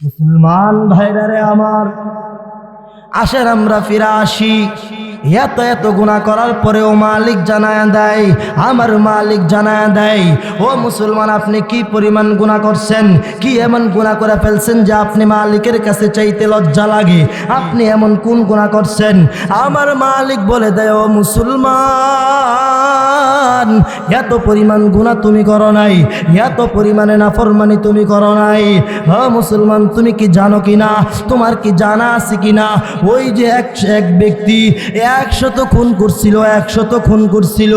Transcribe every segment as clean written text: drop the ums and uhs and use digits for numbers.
মুসলমান ভাইরা রে আমার, আসেন আমরা ফিরে আসি। এত এত গুনাহ করার পরেও মালিক জানায়া দেয়, আমার মালিক জানায়া দেয়, ও মুসলমান আপনি কি পরিমাণ গুনাহ করছেন, কি এমন গুনাহ করে ফেলছেন যে আপনি মালিকের কাছে চাইতে লজ্জা লাগে। আপনি এমন কোন গুনাহ করছেন? আমার মালিক বলে দেয়, ও মুসলমান, এত পরিমাণ গুনাহ তুমি করো নাই, এত পরিমাণে নাফরমানি তুমি করো নাই। ও মুসলমান, তুমি কি জানো কিনা, তোমার কি জানা আছে কিনা, ওই যে এক ব্যক্তি 100 খুন করছিল, 100 খুন করছিল,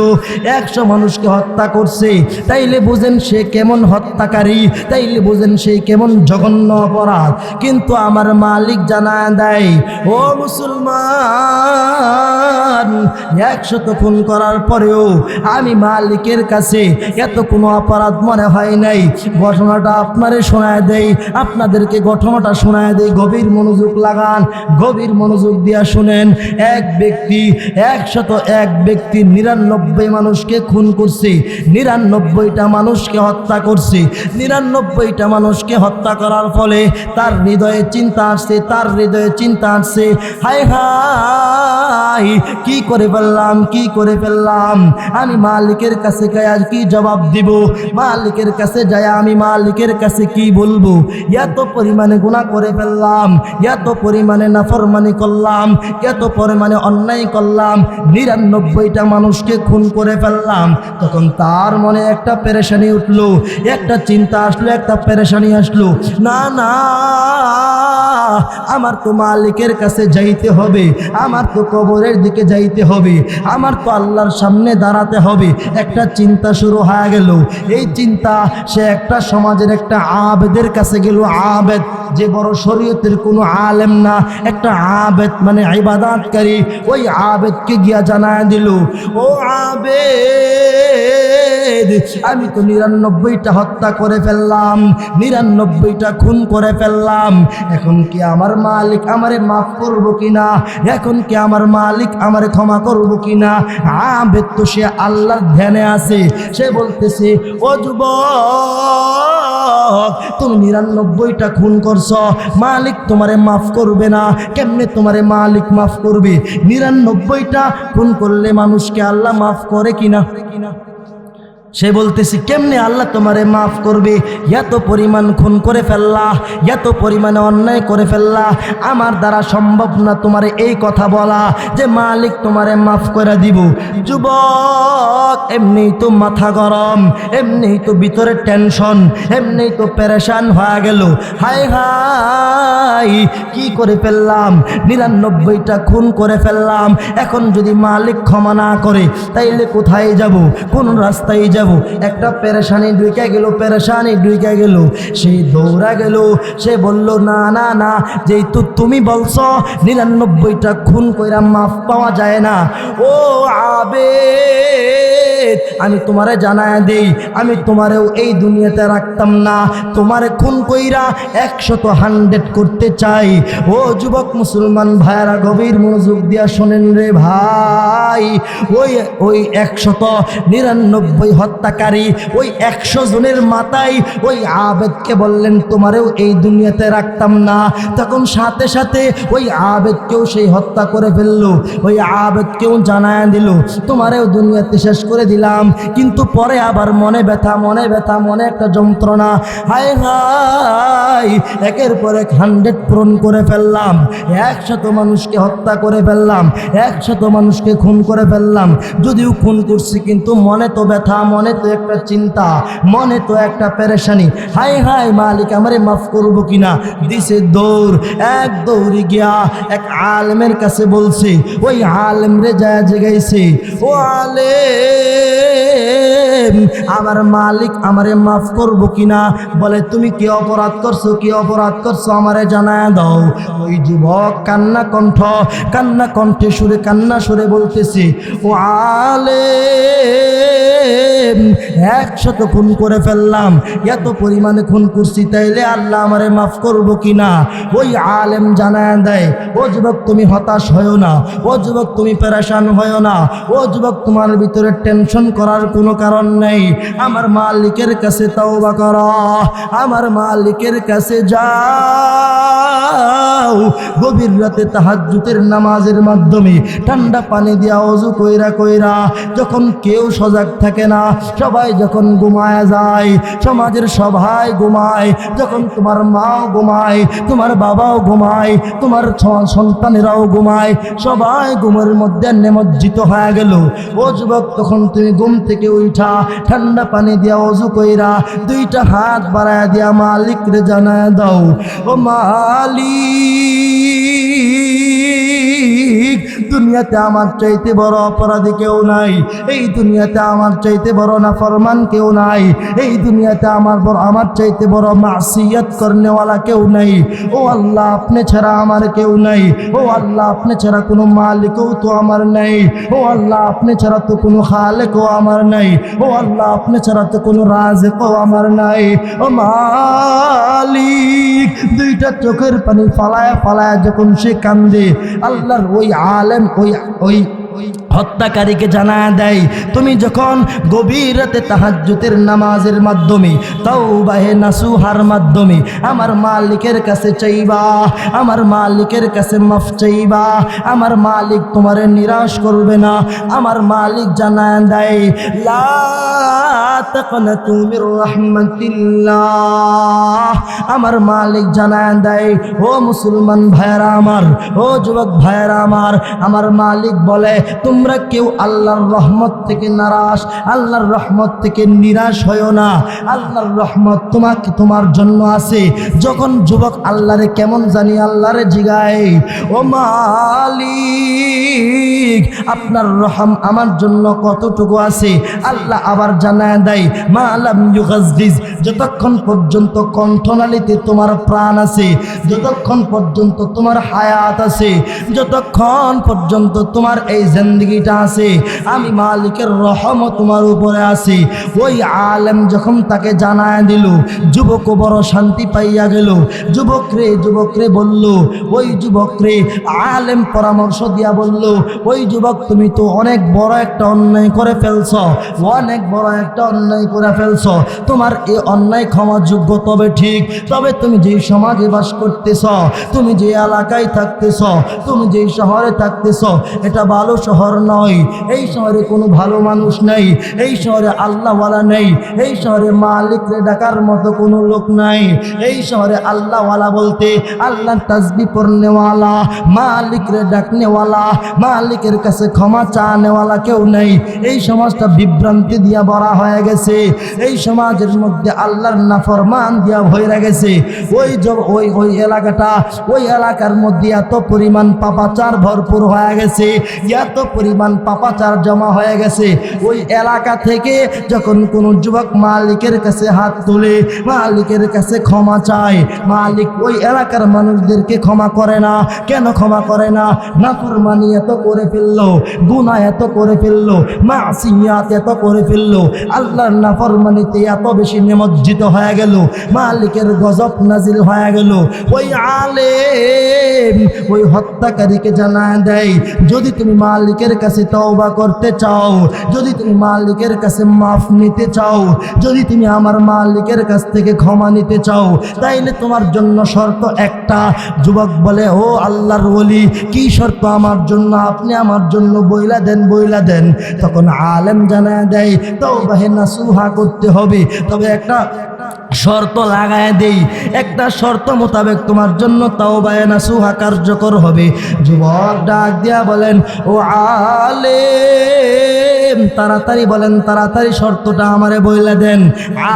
100 মানুষকে হত্যা করছে। তাইলে বুঝেন সে কেমন হত্যাকারী, তাইলে বুঝেন সে কেমন জঘন্য অপরাধ। কিন্তু আমার মালিক জানায় দেয়, ও মুসলমান, 100 খুন করার পরেও আমি মালিকের কাছে এত কোনো অপরাধ মনে হয় নাই। ঘটনাটা আপনারে শোনায় দেই, আপনাদেরকে ঘটনাটা শোনায় দেই, গভীর মনোযোগ লাগান, গভীর মনোযোগ দিয়া শুনেন। এক ব্যক্তি 101 ব্যক্তি 99 মানুষকে খুন করছে, 99টা মানুষকে হত্যা করছে। 99টা মানুষকে হত্যা করার ফলে তার হৃদয়ে চিন্তা আসছে, তার হৃদয়ে চিন্তা আসছে, হায় হায় কি করে ফেললাম, কি করে ফেললাম, আমি মালিকের কাছে গিয়ে আর কি জবাব দিব, মালিকের কাছে যায় আমি মালিকের কাছে কি বলবো, এত পরিমাণে গুনাহ করে ফেললাম, এত পরিমাণে নাফরমানি করলাম, এত পরিমাণে অন্যায় করলাম, 99টা মানুষকে খুন করে ফেললাম। তখন তার মনে একটা পেরেশানি উঠলো, একটা চিন্তা আসলো, একটা পেরেশানি আসলো, না না, আমার তো মালিকের কাছে যাইতে হবে, আমার তো কবরের দিকে যাইতে হবে, আমার তো আল্লাহর সামনে দাঁড়াতে হবে। একটা চিন্তা শুরু হয়ে গেল। এই চিন্তা সে একটা সমাজের একটা আবেদের কাছে গেল। আবেদ যে বড় শরীয়তের কোনো আলেম না, একটা আবেদ মানে ইবাদতকারী, ওই আবেদকে গিয়া জানায় দিল, ও আবেদ, আমি তো 99টা হত্যা করে ফেললাম, 99টা খুন করে ফেললাম, এখন কি আমার মালিক আমারে মাফ করবো কিনা, এখন কি আমার মালিক আমারে ক্ষমা করবো কিনা? আবেদ তো সে আল্লাহর ধ্যানে আছে, সে বলতেছে, ও যুবক, তুমি 99টা খুন করছো, মালিক তোমারে মাফ করবে না। কেমনে তোমারে মালিক মাফ করবে? 99টা খুন করলে মানুষকে আল্লাহ মাফ করে কিনা? সে বলতেছি, কেমনে আল্লাহ তোমারে মাফ করবে? এত পরিমাণ খুন করে ফেললা, এত পরিমাণে অন্যায় করে ফেললা, আমার দ্বারা সম্ভব না তোমারে এই কথা বলা যে মালিক তোমারে মাফ করে দিব। যুবক এমনি তো মাথা গরম, এমনি তো ভিতরে টেনশন, এমনি তো পেরেশান হয়ে গেল, হায় হায় কি করে ফেললাম, 99টা খুন করে ফেললাম, এখন যদি মালিক ক্ষমা না করে তাইলে কোথায় যাব, কোন রাস্তায় যাব? একটা পেরেশানি ঢুকে গেল, পেরেশানি ঢুকে গেল। সে দৌড়া গেল, সে বলল, না না না, যেহেতু তুমি বলছো 99টা খুন কইরা মাফ পাওয়া যায় না, ও আবেদ, আমি তোমারে জানায় দেই, আমি তোমারেও এই দুনিয়াতে রাখতাম না, তোমারে খুন কইরা 100 করতে চাই। ও যুবক মুসলমান ভাইরা, গভীর মনোযোগ দিয়া শোনেন রে ভাই, ওই 199 হত্যাকারী, ওই 100 জনের মাথায় ওই আবেদকে বললেন, তোমারেও এই দুনিয়াতে রাখতাম না। তখন সাথে সাথে ওই আবেদকেও সেই হত্যা করে ফেললো, ওই আবেদকেও জানায় দিল, তোমারেও দুনিয়াতে শেষ করে দিলাম। কিন্তু পরে আবার মনে ব্যথা, মনে ব্যথা, মনে একটা যন্ত্রণা, হায় হায়, একের পর 100 পূরণ করে ফেললাম, 100 মানুষকে হত্যা করে ফেললাম, 100 মানুষকে খুন করে ফেললাম। যদিও খুন করছি কিন্তু মনে তো ব্যথা, মনে তো একটা চিন্তা, মনে তো একটা পেরেশানি, হায় হায় মালিক আমারে মাফ করবো কিনা? দিছে দৌড়, এক দৌড়ে গিয়া এক আলেমের কাছে বলছে, ওই আলেম রে যায় জেগাইছে, ও আলেম, আমার মালিক আমারে মাফ করবো কিনা? বলে, তুমি কি অপরাধ করছো, কি অপরাধ করছো আমারে জানায় দাও। ওই যুবক কান্না কণ্ঠে সুরে, কান্না সুরে বলতেছে, ও আলেম, 100 খুন করে ফেললাম, এত পরিমাণে খুন করছি, তাইলে আল্লাহ আমারে মাফ করবো কিনা? ওই আলেম জানায় দেয়, ও যুবক তুমি হতাশ হয়েও না, ও যুবক তুমি পেরেশান হয়েও না, ও যুবক তোমার ভিতরে টেনশন করার কোনো কারণ নাই, আমার মালিকের কাছে তওবা করো, আমার মালিকের কাছে যাও। গভীর রাতে তাহাজ্জুদের নামাজের মাধ্যমে ঠান্ডা পানি দিয়া ওযু কইরা কইরা, যখন কেউ সজাগ থাকে না, সবাই যখন ঘুমায় যায়, সমাজের সবাই ঘুমায়, যখন তোমার মাও ঘুমায়, তোমার বাবাও ঘুমায়, তোমার সন্তানেরাও ঘুমায়, সবাই ঘুমের মধ্যে নিমজ্জিত হয়ে গেল। ও যুবক, তখন তুমি ঘুম থেকে উঠা ঠান্ডা পানি দিয়া ওযু কইরা দুইটা হাত বাড়ায় দিয়া মালিক রে জানায় দাও, ও মালিক, দুনিয়াতে আমার চাইতে বড় অপরাধী কেউ নাই, এই দুনিয়াতে আমার চাইতে বড় নাফরমান কেউ নাই, এই দুনিয়াতে আমার চাইতে বড় মাসিয়াত করনেওয়ালা কেউ নাই। ও আল্লাহ, আপনি ছাড়া আমার কেউ নাই। ও আল্লাহ, আপনি ছাড়া কোনো মালিকও তো আমার নাই। ও আল্লাহ, আপনি ছাড়া তো কোনো খালেকও আমার নাই। ও আল্লাহ, আপনি ছাড়া তো কোনো রাজেকও আমার নাই। ও মালিক, দুইটা চোখের পানি ফালায়া ফালায়া যখন সে কান্দে, আল্লাহর ওই আলেম ওই হত্যাকারীকে জানায় দেয়, তুমি যখন গভীর রাতে তাহাজ্জুদের নামাজের মাধ্যমে তাওবাহে নাসুহার মাধ্যমে আমার মালিকের কাছে চাইবা, আমার মালিকের কাছে মাফ চাইবা, আমার মালিক তোমারে নিরাশ করবে না। আমার মালিক জানায় দেয়, লা তাকনাতু মির রাহমাতিল্লাহ। আমার মালিক জানায় দেয়, ও মুসলমান ভাইরা আমার, ও যুবক ভাইরা আমার মালিক বলে, তোমরা কেউ আল্লাহর রহমত থেকে নারাজ, আল্লাহর রহমত থেকে নিরাশ হয়ো না। আল্লাহর রহমত তোমার জন্য আছে। যখন যুবক আল্লাহরে কেমন জানি আল্লাহরে জিগায়, ও মালিক, আপনার রহম আমার জন্য কতটুকু আছে, আল্লাহ আবার জানায় দেয়, মা লাম ইউগাজ্জিজ, যতক্ষণ পর্যন্ত কণ্ঠনালীতে তোমার প্রাণ আছে, যতক্ষণ পর্যন্ত তোমার হায়াত আছে, যতক্ষণ পর্যন্ত তোমার এই জিন্দেগিটা আছে, আমি মালিকের রহমত তোমার উপরে আছে। ওই আলেম যখন তাকে জানায় দিল, যুবক বড় শান্তি পাইয়া গেল। যুবকরে বলল, ওই যুবকরে আলেম পরামর্শ দিয়া বলল, ওই যুবক, তুমি তো অনেক বড় একটা অন্যায় করে ফেলছ, অনেক বড় একটা অন্যায় করে ফেলছ। তোমার এই অন্যায় ক্ষমাযোগ্য তবে ঠিক, তবে তুমি যেই সমাজে বাস করতেছ, তুমি যে এলাকায় থাকতেছ, তুমি যেই শহরে থাকতেছ, এটা ভালো শহর নয়। এই শহরে কোনো ভালো মানুষ নেই, এই শহরে আল্লাহওয়ালা নেই, এই শহরে মালিকরে ডাকার মতো কোনো লোক নাই। এই শহরে আল্লাহওয়ালা বলতে আল্লাহর তাসবিহ পড়নেওয়ালা, মালিকরে ডাকনেওয়ালা, মালিকের কাছে ক্ষমা চানেওয়ালা কেউ নেই। এই সমাজটা বিভ্রান্তি দিয়া ভরা হয়ে গেছে। এই সমাজের মধ্যে আল্লাহর নাফরমান দিয়া ভরে গেছে। ওই এলাকাটা, ওই এলাকার মধ্যে এত পরিমাণ পাপাচার ভরপুর হয়ে গেছে, এত পরিমাণ পাপাচার জমা হয়ে গেছে। ওই এলাকা থেকে যখন কোন যুবক মালিকের কাছে হাত তুলে, মালিকের কাছে ক্ষমা চায়, মালিক ওই এলাকার মানুষদেরকে ক্ষমা করে না। কেন ক্ষমা করে না? নাফরমানি এত করে ফেললো, গুনাহ এত করে ফেললো, মাসিয়াত এত করে ফেললো, আল্লাহর নাফরমানিতে এত বেশি নিমজ্জিত হয়ে গেল, মালিকের গজব নাজিল হয়ে গেল। ওই আলেম ওই হত্যাকারীকে জানায় দেয়, যদি তুমি মালিকের কাছে তওবা করতে চাও, যদি তুমি মালিকের কাছে মাফ নিতে চাও, যদি তুমি আমার মালিকের কাছ থেকে ক্ষমা নিতে চাও, তাইলে তোমার জন্য শর্ত একটা। যুবক বলে, ও আল্লাহর ওলি, কি শর্ত আমার জন্য? আপনি আমার জন্য বইলা দেন। তখন আলেম জানায় দেয়, তওবাহে নাসুহা করতে হবে, তবে একটা শর্ত লাগায় দেই, একটা শর্ত মোতাবেক তোমার জন্য তাওবায়ে নাসুহা কার্যকর হবে। যুবক ডাক দিয়া বলেন, ও আলেম, তাড়াতাড়ি বলেন, তাড়াতাড়ি শর্তটা আমারে বইলা দেন।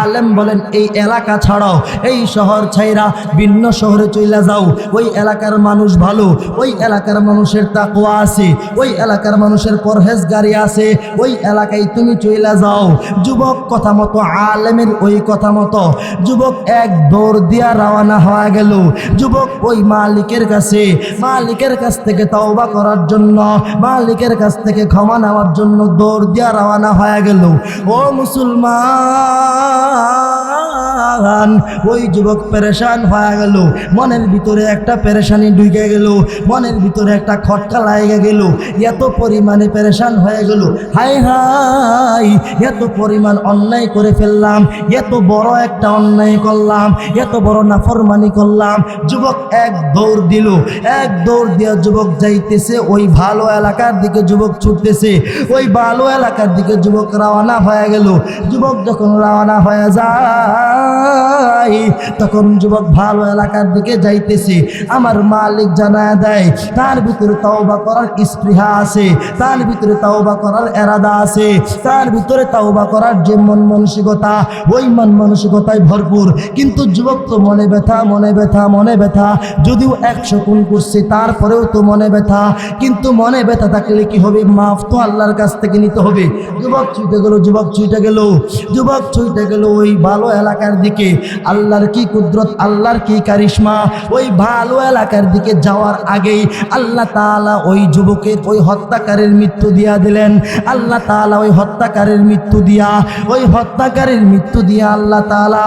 আলেম বলেন, এই এলাকা ছাড়াও, এই শহর ছাইরা ভিন্ন শহরে চইলা যাও। ওই এলাকার মানুষ ভালো, ওই এলাকার মানুষের তাকওয়া আছে, ওই এলাকার মানুষের পরহেজগারি আছে, ওই এলাকায় তুমি চইলা যাও। যুবক কথা মতো, আলেমের ওই কথা মতো যুবক এক দৌড় দিয়া রওনা হয়ে গেল। যুবক ওই মালিকের কাছ থেকে তওবা করার জন্য, মালিকের কাছ থেকে ক্ষমা নেওয়ার জন্য দৌড় দিয়া রওনা হয়ে গেল। ও মুসলমান, ওই যুবক পেরেশান হয়ে গেল, মনের ভিতরে একটা পেরেশানি ঢুকে গেল, মনের ভিতরে একটা খটকা লাগে গেল, এত পরিমাণে পেরেশান হয়ে গেল। হাই হাই, এত পরিমাণ অন্যায় করে ফেললাম, এত বড় একটা অন্যায় করলাম, এত বড় নাফরমানি করলাম। যুবক এক দৌড় দিল, এক দৌড় দিয়ে যুবক যাইতেছে ওই ভালো এলাকার দিকে, যুবক ছুটতেছে ওই ভালো এলাকার দিকে, যুবক রওনা হয়ে গেল। যুবক যখন রওনা হয়ে যায় তখন যুবক ভালো এলাকার দিকে যাইতেছে, আমার মালিক জানায় দেয় তার ভিতরে তওবা করার স্পৃহা আছে, তার ভিতরে তওবা করার এরাদা আছে, তার ভিতরে তওবা করার যে মন মানসিকতা, ওই মন মানসিকতায় ভরপুর। কিন্তু যুবক তো মনে ব্যথা, মনে ব্যথা, মনে ব্যথা, যদিও 100 গুণ করছে তারপরেও তো মনে ব্যথা। কিন্তু মনে ব্যথা থাকলে কি হবে? মাফ তো আল্লাহর কাছ থেকে নিতে হবে। যুবক ছুটে গেল, যুবক ছুটে গেল, যুবক ছুটে গেল ওই ভালো এলাকার দিকে। আল্লাহর কি কুদরত, আল্লাহর কি কারিশমা! ওই ভালো এলাকার দিকে যাওয়ার আগেই আল্লাহ তাআলা ওই যুবকের, ওই হত্যাকারীর মৃত্যু দিয়া দিলেন। আল্লাহ তাআলা ওই হত্যাকারীর মৃত্যু দিয়া, ওই হত্যাকারীর মৃত্যু দিয়া আল্লাহ তাআলা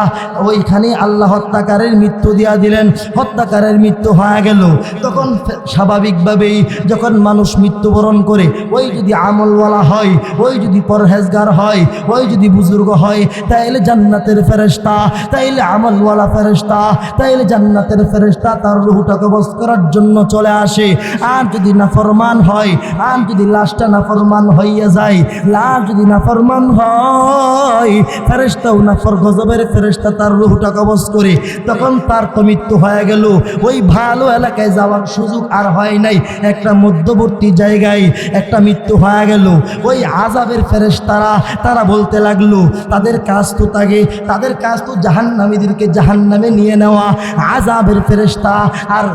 ওইখানে আল্লাহ হত্যাকারীর মৃত্যু দিয়া দিলেন। হত্যাকারীর মৃত্যু হয়ে গেল। তখন স্বাভাবিকভাবেই যখন মানুষ মৃত্যুবরণ করে, ওই যদি আমলওয়ালা হয়, ওই যদি পরহেজগার হয়, ওই যদি বুজুর্গ হয়, তাইলে জান্নাতের ফেরেশতা, তাইলে আমলওয়ালা ফেরেশতা, তাইলে জান্নাতের ফেরেশতা তার রূহটা কবজ করার জন্য চলে আসে। আর যদি নাফরমান হয়, আর যদি লাশটা নাফরমান হইয়া যায়, লাশ যদি নাফরমান হয়, ফেরেশতাও গজবের ফেরেশতা তার রূহটা কবজ করে, তখন তার তো মৃত্যু হয়ে গেল। ওই ভালো এলাকায় যাওয়ার সুযোগ আর হয় নাই, একটা মধ্যবর্তী জায়গায় একটা মৃত্যু হয়ে গেল। ওই আযাবের ফেরেশতারা তারা বলতে লাগলো, তাদের কাজ তো তাদের কাজ তো জাহান্নামীদেরকে জাহান্নামে নিয়ে নেওয়া। আযাবের ফেরেশতা আর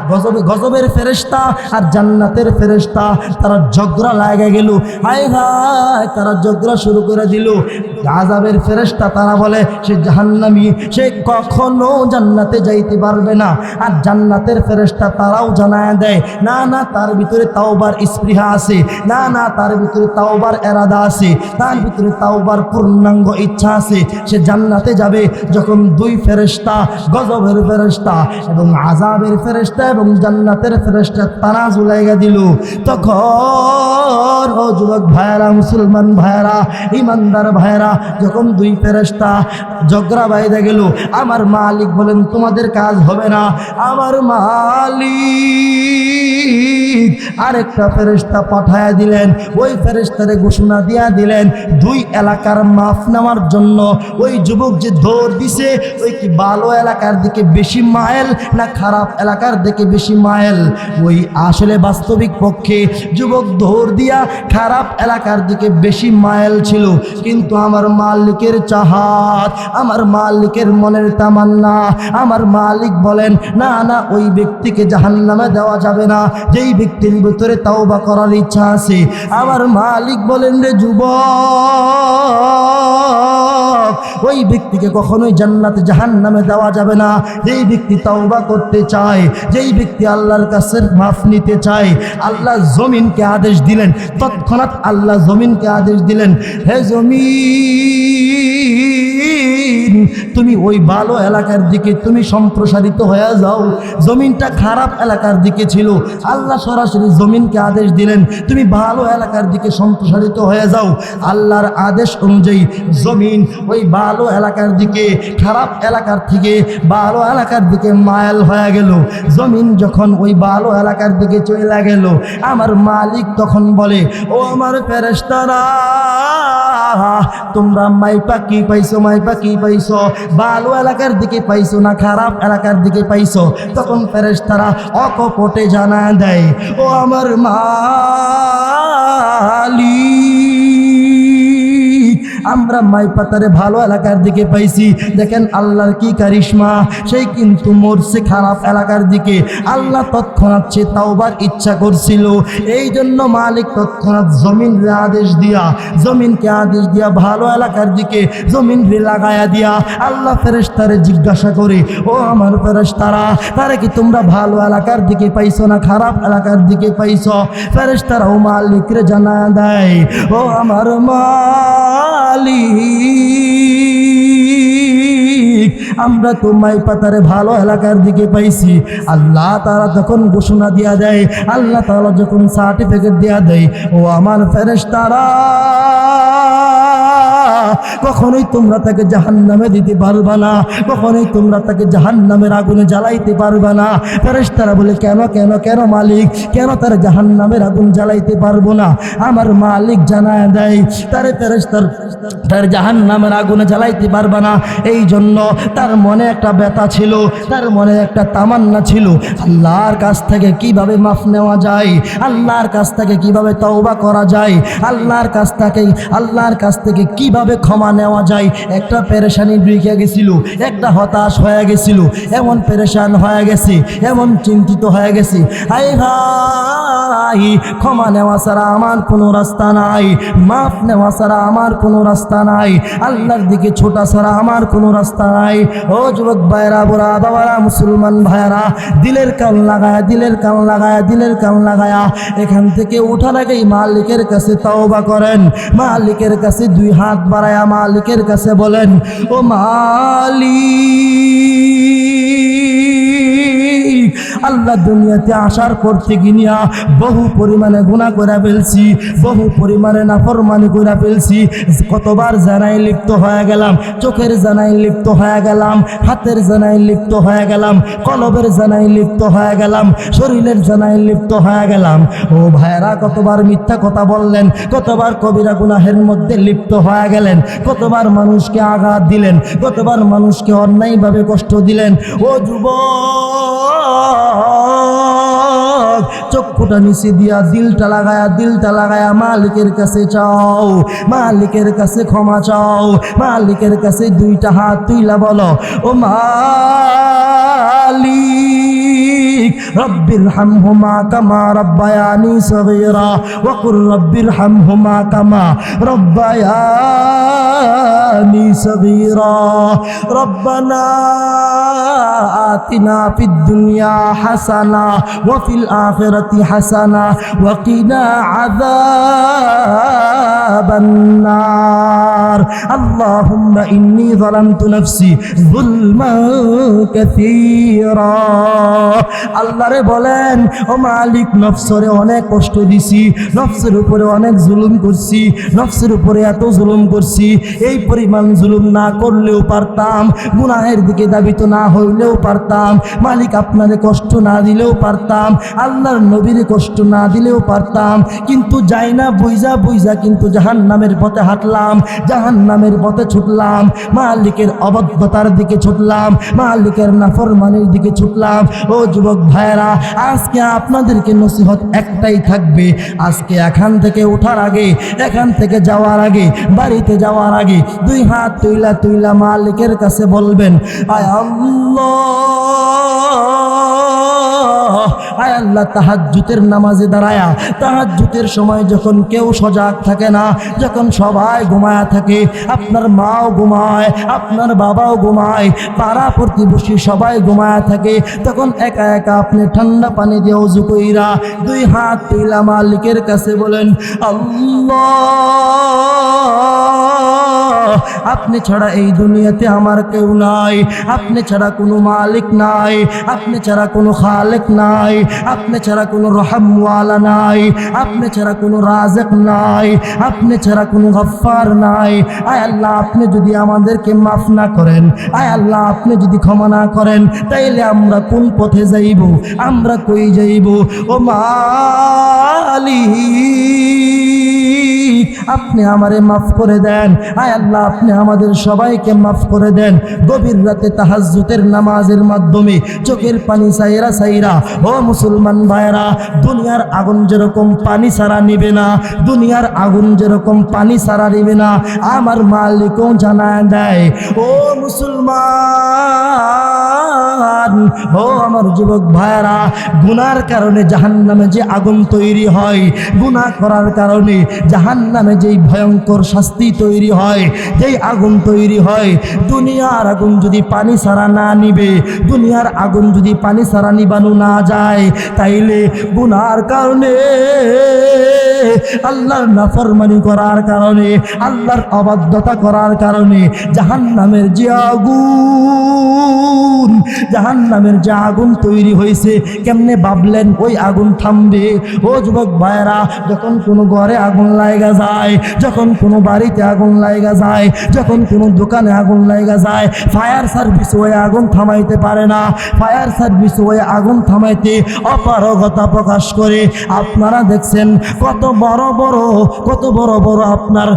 গজবের ফেরেশতা আর জান্নাতের ফেরেশতা তারা ঝগড়া লাগা গেল। হায় হায়, তারা ঝগড়া শুরু করে দিল। আযাবের ফেরেশতা তারা বলে সে জাহান্নামী, সে কখনো জান্নাতে যাইতে পারবে না। আর জান্নাতের ফেরেশতা তারাও জানায় দেয়, না না, তার ভিতরে তাওবার স্পৃহা আছে, না না, তার ভিতরে তাওবার এরাদা আছে, তার ভিতরে তাওবার পূর্ণাঙ্গ ইচ্ছা আছে, সে জান্নাতে যাবে। যখন দুই ফেরেশতা, গজবের ফেরেশতা এবং আযাবের ফেরেশতা এবং জান্নাতের ফেরেশতা তানাজুল লাগা দিল, তখন ও যুবক ভাইরা, মুসলমান ভাইরা, ইমানদার ভাইরা, যখন দুই ফেরেশতা ঝগড়া বাইধা গেল, আমার মালিক বলেন তোমাদের কাজ হবে না। আমার মালিক আরেকটা ফেরেশতা পাঠায়া দিলেন। ওই ফেরেশতারে ঘোষণা দিয়া দিলেন দুই এলাকার মাফ নেওয়ার জন্য। ওই যুবক যে দৌড় দিছে, ওই কি ভালো এলাকার দিকে বেশি মাইল না খারাপ এলাকার দিকে বেশি মাইল? ওই আসলে বাস্তবিক পক্ষে যুবক দৌড় দিয়া খারাপ এলাকার দিকে বেশি মাইল ছিল। কিন্তু আমার মালিকের চাহাত, আমার মালিকের মনের তামান্না, আমার মালিক বলেন না না, ওই ব্যক্তিকে জাহান্নামে দেওয়া যাবে না যেই ব্যক্তির ভিতরে তাওবা করার ইচ্ছা আছে। আমার মালিক বলেন রে যুবক, ওই ব্যক্তিকে কখনোই জান্নাতে জাহান্নামে দেওয়া যাবে না যেই ব্যক্তি তাওবা করতে চায়, যেই ব্যক্তি আল্লাহর কাছে মাফ নিতে চায়। আল্লাহ জমিনকে আদেশ দিলেন, তৎক্ষণাৎ আল্লাহ জমিনকে আদেশ দিলেন, হে জমিন, তুমি ওই ভালো এলাকার দিকে তুমি সম্প্রসারিত হয়ে যাও। জমিনটা খারাপ এলাকার দিকে ছিল, আল্লাহ সরাসরি জমিনকে আদেশ দিলেন তুমি ভালো এলাকার দিকে সম্প্রসারিত হয়ে যাও। আল্লাহর আদেশ অনুযায়ী জমিন ওই ভালো এলাকার দিকে, খারাপ এলাকার থেকে ভালো এলাকার দিকে মাইল হয়ে গেল। জমিন যখন ওই ভালো এলাকার দিকে চলে গেল, আমার মালিক তখন বলে, ও আমার ফেরেশতারা, তোমরা মাইপা কি পাইছো, মাইপা কি পাইছো? ভালো এলাকার দিকে পাইছো না খারাপ এলাকার দিকে পাইছো? তখন ফেরেশতারা অকপটে জানা দেয়, ও আমার মালিক, আমরা মাইপাতারে ভালো এলাকার দিকে পাইছি। দেখেন আল্লাহর কি কারিশমা, সেই কিন্তু মরছে খারাপ এলাকার দিকে। আল্লাহ তৎক্ষণাৎ সে তাওবার ইচ্ছা করছিল, এই জন্য মালিক তৎক্ষণাৎ জমিনকে আদেশ দিয়া ভালো এলাকার দিকে জমিনকে লাগায়া দিয়া আল্লাহ ফেরেশতারে জিজ্ঞাসা করে, ও আমার ফেরেশতারা, তারা কি তোমরা ভালো এলাকার দিকে পাইছো না খারাপ এলাকার দিকে পাইছো? ফেরেশতারাও মালিকরে জানা দেয়, ও আমার মালিক, মালিক আমরা তো মাইপাতারে ভালো এলাকার দিকে পাইছি। আল্লাহ তাআলা তখন ঘোষণা দিয়া দেয়, আল্লাহ তাআলা যখন সার্টিফিকেট দিয়া দেয়, ও আমার ফেরেশতারা কখনোই তোমরা তাকে জাহান্নামে দিতে পারবা না, কখনোই তোমরা তাকে জাহান্নামের আগুনে জ্বালাইতে পারবা না। ফেরেশতারা বলে কেন কেন কেন মালিক, কেন তার জাহান্নামের আগুন জ্বালাইতে পারবো না? আমার মালিক জানায় দেয় তার ফেরেশতার তার জাহান্নামের আগুনে জ্বালাইতে পারবা না। এই জন্য তার মনে একটা ব্যথা ছিল, তার মনে একটা তামান্না ছিল, আল্লাহর কাছ থেকে কিভাবে মাফ নেওয়া যায়, আল্লাহর কাছ থেকে কিভাবে তওবা করা যায়, আল্লাহর কাছ থেকে কিভাবে ক্ষমা নেওয়া যায়। একটা পেরেশানি ঢুকে গেছিল, একটা হতাশ হয়ে গেছিল, এমন পেরেশান হয়ে গেছে, এমন চিন্তিত হয়ে গেছে, হায় ভাই ক্ষমা নেওয়া ছাড়া আমার কোনো রাস্তা নাই, মাফ নেওয়া ছাড়া আমার কোনো রাস্তা নাই, আল্লাহর দিকে ছোটা ছাড়া আমার কোনো রাস্তা নাই। ও যুবক ভাইরা, বুড়া বাবারা, মুসলমান ভাইরা, দিলের কান লাগায়া দিলের কান লাগায়া দিলের কান লাগায়া এখান থেকে ওঠার আগেই মালিকের কাছে তওবা করেন। মালিকের কাছে দুই হাত বাড়ায়া মালিকের কাছে বলেন, ও মালিক, আল্লাহ দুনিয়াতে আসার পর থেকে নিয়া বহু পরিমাণে গুনাহ করে ফেলছি, বহু পরিমাণে নাফরমানি করে ফেলছি, কতবার জানাই লিপ্ত হয়ে গেলাম, চোখের জানাই লিপ্ত হয়ে গেলাম, হাতের জানাই লিপ্ত হয়ে গেলাম, কলবের জানাই লিপ্ত হয়ে গেলাম, শরীরের জানাই লিপ্ত হয়ে গেলাম। ও ভাইরা, কতবার মিথ্যা কথা বললেন, কতবার কবিরা গুনাহের মধ্যে লিপ্ত হয়ে গেলেন, কতবার মানুষকে আঘাত দিলেন, কতবার মানুষকে অন্যায়ভাবে কষ্ট দিলেন। ও যুবক, চক্ষুটা নিচে দিয়া দিলটা লাগায়া মালিকের কাছে চাও, মালিকের কাছে ক্ষমা চাও, মালিকের কাছে দুইটা হাত তুইলা বলো, ও মালিক, রব্বির হামহুমা কামা রব্বায়ানি সগীরা ওয়া কুর রব্বির হামহুমা কামা রব্বায়ানি সগীরা। রব্বানা আতিনা ফিদ দুনিয়া হাসানা ওয়া ফিল আখিরাতি হাসানা ওয়া কিনা আযাবান নার। আল্লাহুম্মা ইন্নী যালামতু নাফসি যুলমান কাসীরা। আল্লাহরে বলেন, ও মালিক, নফসরে অনেক কষ্ট দিছি, নফসের উপরে অনেক জুলুম করছি, নফসের উপরে এত জুলুম করছি, এই পরিমাণ জুলুম না করলেও পারতাম, গুনাহের দিকে দাবিত না হইলেও পারতাম, মালিক আপনারে কষ্ট না দিলেও পারতাম, আল্লাহর নবীরে কষ্ট না দিলেও পারতাম, কিন্তু যাই না বুইজা বুইজা কিন্তু জাহান্নামের পথে হাঁটলাম, জাহান্নামের পথে ছুটলাম, মালিকের অবদ্ধতার দিকে ছুটলাম, মালিকের নাফরমানির দিকে ছুটলাম। ও যুবক ভাইরা, আজকে আপনাদেরকে নসিহত একটাই থাকবে, আজকে এখান থেকে ওঠার আগে, এখান থেকে যাওয়ার আগে, বাড়িতে যাওয়ার আগে দুই হাত তুইলা তুইলা মালিকের কাছে বলবেন, আয় আল্লাহ, আয় আল্লাহ, তাহাজ্জুদের নামাজে দাঁড়ায়া, তাহাজ্জুদের সময় যখন কেউ সজাগ থাকে না, যখন সবাই ঘুমায়া থাকে, আপনার মাও ঘুমায়, আপনার বাবাও ঘুমায়, পাড়া প্রতিবেশী সবাই ঘুমায়া থাকে, তখন একা একা আপনি ঠান্ডা পানি দিয়ে ওযু কইরা দুই হাত তুইলা মালিকের কাছে বলেন, আল্লাহ, আপনি ছাড়া এই দুনিয়াতে আমার কেউ নাই, আপনি ছাড়া কোনো মালিক নাই, আপনি ছাড়া কোনো খালেক নাই, আপনি ছাড়া কোনো রহমওয়ালা নাই, আপনি ছাড়া কোনো রাজেক নাই, আপনি ছাড়া কোনো গফফার নাই। আয় আল্লাহ, আপনি যদি আমাদেরকে মাফ না করেন, আয় আল্লাহ, আপনি যদি ক্ষমা না করেন, তাইলে আমরা কোন পথে যাইব, আমরা কই যাইব? ও মালিক, আপনি আমারে মাফ করে দেন, আয় আল্লাহ, আপনি আমাদের সবাইকে মাফ করে দেন। গভীর রাতে তাহাজ্জুদের নামাজের মাধ্যমে চোখের পানি সাইরা সাইরা, ও মুসলমান ভাইরা, দুনিয়ার আগুন যেরকম পানি ছাড়া নিবে না, দুনিয়ার আগুন যেরকম পানি ছাড়া নিবে না, আমার মালিকও জানায় দেয়, ও মুসলমান, মুসলমান, ও আমার যুবক ভাইরা, গুনার কারণে জাহান্নামে যে আগুন তৈরি হয়, গুনাহ করার কারণে জাহান্নামে যেই ভয়ঙ্কর শাস্তি তৈরি হয়, যেই আগুন তৈরি হয়, দুনিয়ার আগুন যদি পানি ছাড়া না নিবে, দুনিয়ার আগুন যদি পানি ছাড়া নিবানো না যায়, তাইলে গুনার কারণে, আল্লাহর নাফরমানি করার কারণে, আল্লাহর অবাধ্যতা করার কারণে জাহান্নামের যে আগুন, জাহান্নামের যে আগুন তৈরি হয়েছে, কেমনে ভাবলেন ওই আগুন থামবে? ও যুবক ভাইরা, যখন কোনো ঘরে আগুন লাগা যায়, যখন কোনো বাড়িতে আগুন লাগা যায়, যখন কোনো দোকানে আগুন লাগা যায়, ফায়ার সার্ভিস ওই আগুন থামাইতে পারে না। ফায়ার সার্ভিস ওই আগুন থামাইতে অপারগতা প্রকাশ করে। আপনারা দেখছেন কত বড় বড় আপনার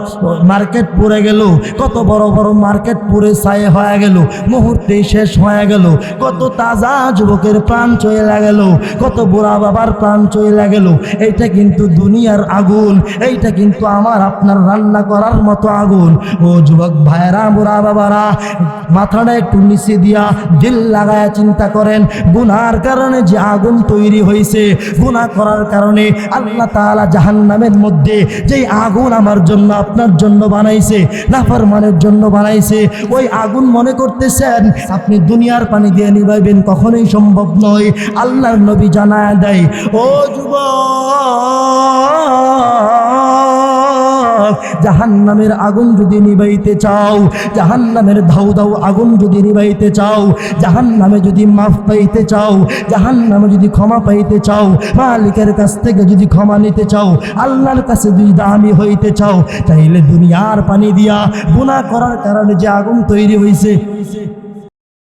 মার্কেট পুড়ে গেল, কত বড় বড় মার্কেট পুড়ে ছাই হয়ে গেল, মুহূর্তেই শেষ হয়ে গেল। কত তাজা যুবকের প্রাণ চলে গেল, কত বুড়া বাবার প্রাণ চলে গেল। এইটা কিন্তু দুনিয়ার আগুন, এইটা কিন্তু আমার আপনার রান্না করার মতো আগুন। ও যুবক ভাইরা, বুড়া বাবারা, মাথাটা একটু নিচে দিয়া দিল লাগায়া চিন্তা করেন, গুনার কারণে যে আগুন তৈরি হয়েছে, গুনাহ করার কারণে আল্লাহ তাআলা জাহান্নামের মধ্যে যেই আগুন আমার জন্য আপনার জন্য বানাইছে, নাফরমানের জন্য বানাইছে, ওই আগুন মনে করতেছেন আপনি দুনিয়ার পানি দিয়ে নিভাইবেন, কখনোই সম্ভব নয়। আল্লাহর নবী জানায় দেয়, ও যুবক, জাহান্নামের আগুন যদি নিভাইতে চাও, জাহান্নামের ধাউ ধাউ আগুন যদি নিভাইতে চাও, জাহান্নামে যদি মাফ পাইতে চাও, জাহান্নামে যদি ক্ষমা পাইতে চাও, মালিকের কাছ থেকে যদি ক্ষমা নিতে চাও, আল্লাহর কাছে যদি দামি হইতে চাও, তাইলে দুনিয়ার পানি দিয়া গুনাহ করার কারণে যে আগুন তৈরি হয়েছে,